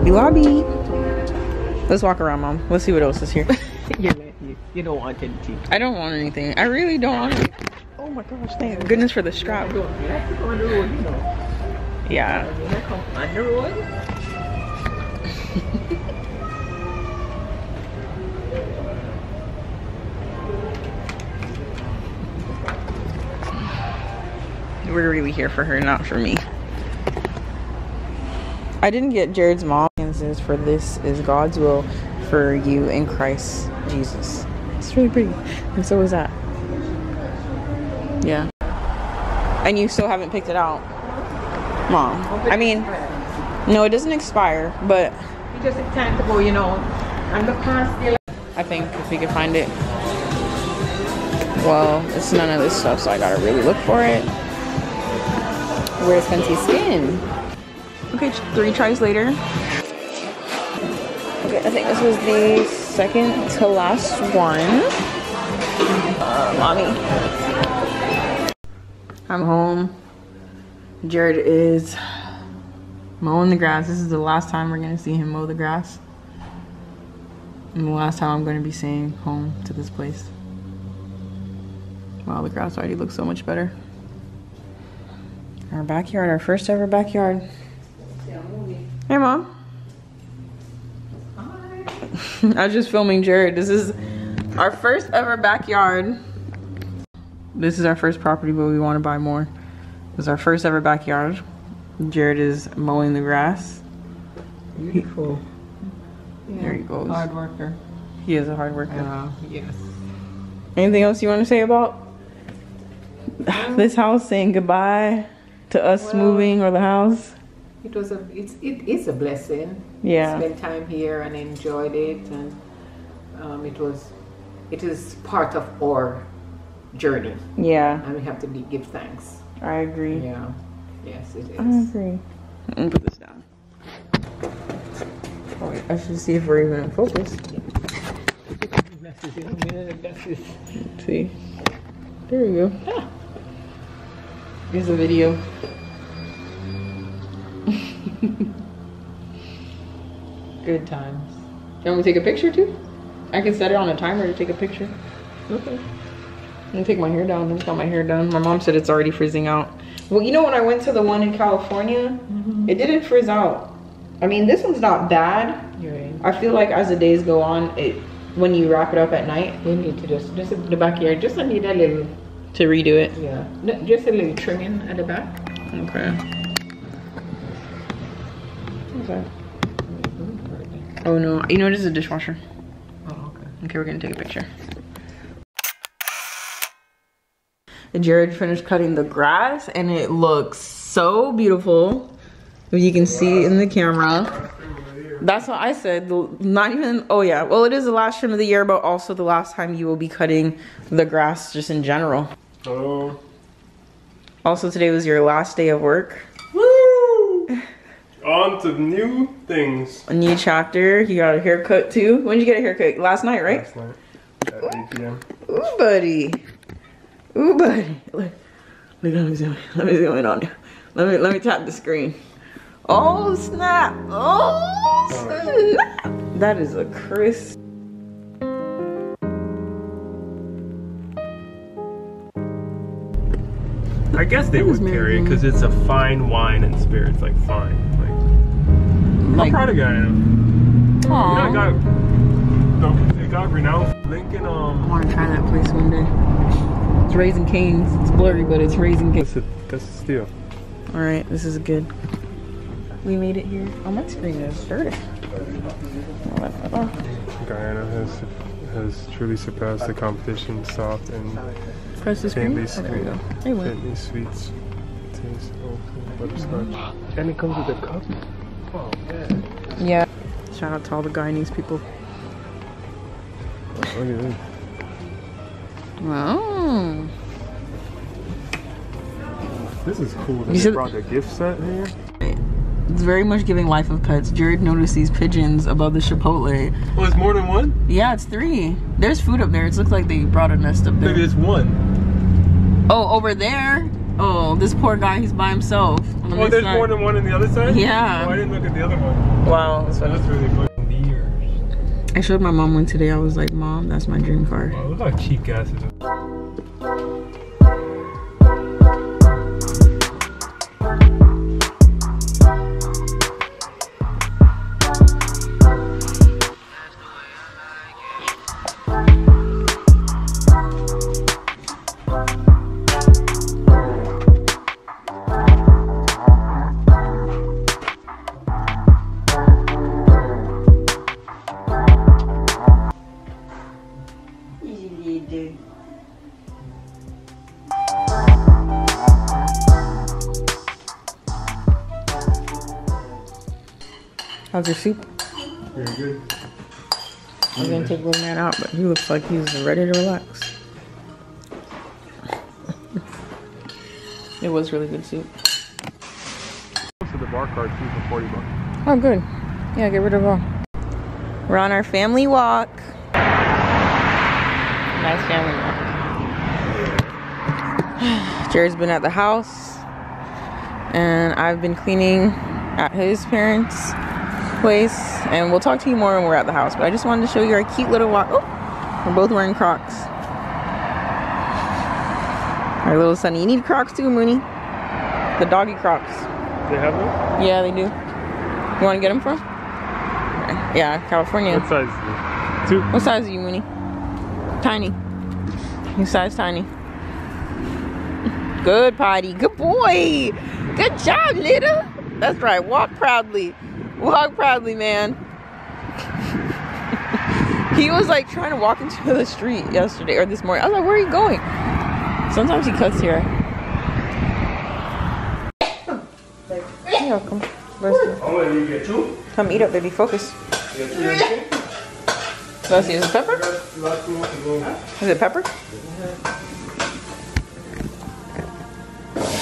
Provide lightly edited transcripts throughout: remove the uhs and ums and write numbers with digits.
Hobby Lobby. Let's walk around, Mom. Let's see what else is here. You don't want anything. I don't want anything. I really don't want anything. Oh my gosh, thank goodness for the strap. You have to go on the road, you know. Yeah. You have to come on the road. We're really here for her, not for me. I didn't get Jared's mom. It says, for this is God's will for you in Christ Jesus. It's really pretty. And so is that. Yeah. And you still haven't picked it out, Mom. I mean, no, it doesn't expire, but It just takes time to go, you know. And the car still. I think if we can find it. Well, it's none of this stuff, so I gotta really look for it. Where's Fenty Skin? Okay, 3 tries later. Okay, I think this was the second to last one. Mommy. I'm home. Jared is mowing the grass. This is the last time we're gonna see him mow the grass. And the last time I'm gonna be saying home to this place. Wow, the grass already looks so much better. Our backyard, our first ever backyard. Hey, Mom. Hi. I was just filming Jared. This is our first ever backyard. This is our first property, but we want to buy more. This is our first ever backyard. Jared is mowing the grass. Beautiful. There he goes. Hard worker. He is a hard worker. Yes. Anything else you want to say about this house, saying goodbye to us moving or the house? It is a blessing. Yeah. Spent time here and enjoyed it, and it is part of our journey, Yeah, and we have to give thanks. I agree. Yeah. Yes, it is. I agree. Let me put this down. Oh, wait, I should see if we're even in focus. Let's see. There we go. Ah. Here's the video. Good times. You want me to take a picture too? I can set it on a timer to take a picture. Okay. I'm gonna take my hair down. I just got my hair done. My mom said it's already frizzing out. Well, you know when I went to the one in California, it didn't frizz out. I mean, this one's not bad. Right. I feel like as the days go on, when you wrap it up at night, You need to just the backyard. Just need a little. to redo it. Yeah. No, just a little trimming at the back. Okay. What's that? Oh no, you know, this is a dishwasher. Oh, okay. Okay, we're gonna take a picture. Jared finished cutting the grass and it looks so beautiful. You can see in the camera. That's what I said. Not even, oh yeah. Well, it is the last trim of the year, but also the last time you will be cutting the grass just in general. Oh. Also, today was your last day of work. Woo! On to new things. A new chapter. You got a haircut too. When did you get a haircut? Last night, right? Last night at 8 p.m. Ooh, buddy. Ooh, buddy. Look, let me zoom in on you. Let me tap the screen. Oh, snap. Oh, snap. That is a crisp. I guess they would carry it because it's a fine wine and spirits, like fine. Like, how proud of you I am. Aww. You know, it got renowned. Lincoln, I want to try that place one day. It's Raising Cane's. It's blurry, but it's Raising Cane's. That's a steal. All right, this is good. We made it here. Oh, my screen is dirty. Guyana has truly surpassed the competition. Soft and Press the screen. faintly Oh, there we go. sweet. Hey, what? Faintly sweet. Taste of butterscotch. And it comes with a cup. Oh man. Yeah. Shout out to all the Guyanese people. Look at this. Wow. This is cool that You they should- brought the gift set here. It's very much giving Life of Pets. Jared noticed these pigeons above the Chipotle. Oh, it's more than one? Yeah, it's 3. There's food up there. It looks like they brought a nest up there. Maybe it's one. Oh, over there? Oh, this poor guy, he's by himself. Oh, there's more than one on the other side? Yeah. Oh, I didn't look at the other one. Wow. That's really funny. I showed my mom one today. I was like, Mom, that's my dream car. Wow, look how cheap gas is. How's your soup? Very good. I was gonna take little man out, but he looks like he's ready to relax. It was really good soup. So the bar card too for 40 bucks. Oh, good. Yeah, get rid of all. We're on our family walk. Nice family walk. Jared's been at the house, and I've been cleaning at his parents' place, and we'll talk to you more when we're at the house, but I just wanted to show you our cute little walk. Oh, we're both wearing Crocs. Our little sonny. You need Crocs too, Mooney. The doggy Crocs. They have them? Yeah, they do. You want to get them from? Yeah, California. What size? Two? What size are you, Mooney? Tiny. You size tiny. Good potty. Good boy. Good job, little. That's right. Walk proudly. Walk proudly, man. He was like trying to walk into the street yesterday or this morning. I was like, where are you going? Sometimes he cuts here. Yeah, come. You get two? Come eat up, baby. Focus. Let's see. Is it pepper? Is it pepper?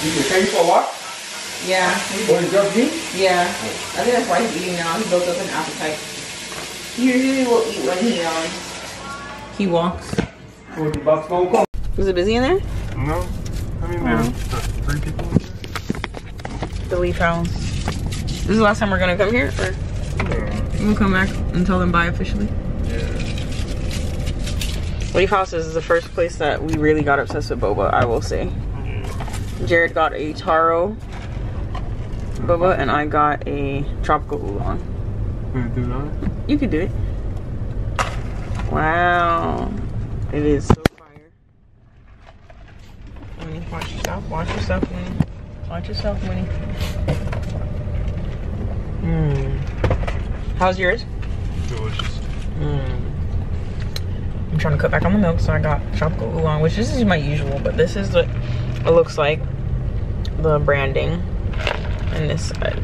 You can take for a walk? Yeah. Or just eat? Yeah. I think that's why he's eating now. He built up an appetite. He usually will eat when he walks. Was it busy in there? No. I mean, there's 3 people in there. The Leaf House. This is the last time we're gonna come here, or we'll come back and tell them bye officially. Yeah. Leaf House is the first place that we really got obsessed with boba, I will say. Jared got a taro boba and I got a tropical oolong. Can you do that? You could do it. Wow. It is so fire. Winnie, watch yourself. Watch yourself, Winnie. Watch yourself, Winnie. How's yours? Delicious. I'm trying to cut back on the milk, so I got tropical oolong, which this is my usual, but this is what it looks like. The branding. And this side.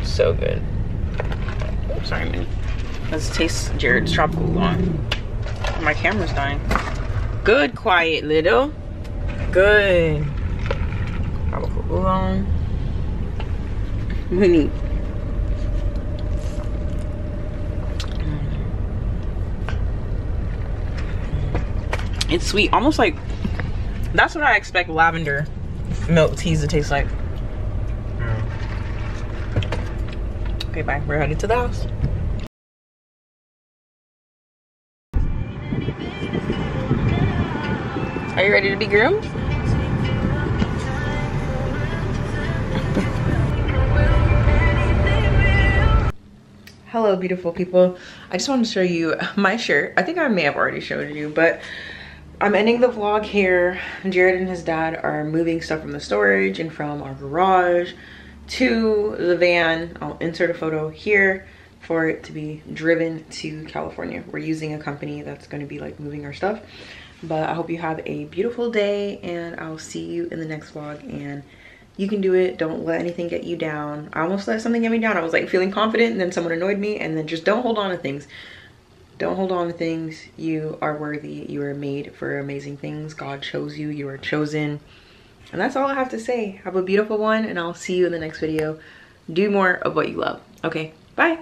So good. Oops, sorry, Minnie. Let's taste Jared's tropical oolong. My camera's dying. Good, quiet little. Good. Tropical oolong. Minnie. It's sweet, almost like, that's what I expect lavender milk teas to taste like. Yeah. Okay, bye. We're headed to the house. Are you ready to be groomed? Hello, beautiful people. I just wanted to show you my shirt. I think I may have already showed you, but I'm ending the vlog here. Jared and his dad are moving stuff from the storage and from our garage to the van. I'll insert a photo here for it to be driven to California. We're using a company that's going to be like moving our stuff. But I hope you have a beautiful day, and I'll see you in the next vlog. And you can do it. Don't let anything get you down. I almost let something get me down. I was like feeling confident, and then someone annoyed me, and then just don't hold on to things. Don't hold on to things. You are worthy. You are made for amazing things. God chose you. You are chosen. And that's all I have to say. Have a beautiful one, and I'll see you in the next video. Do more of what you love. Okay, bye.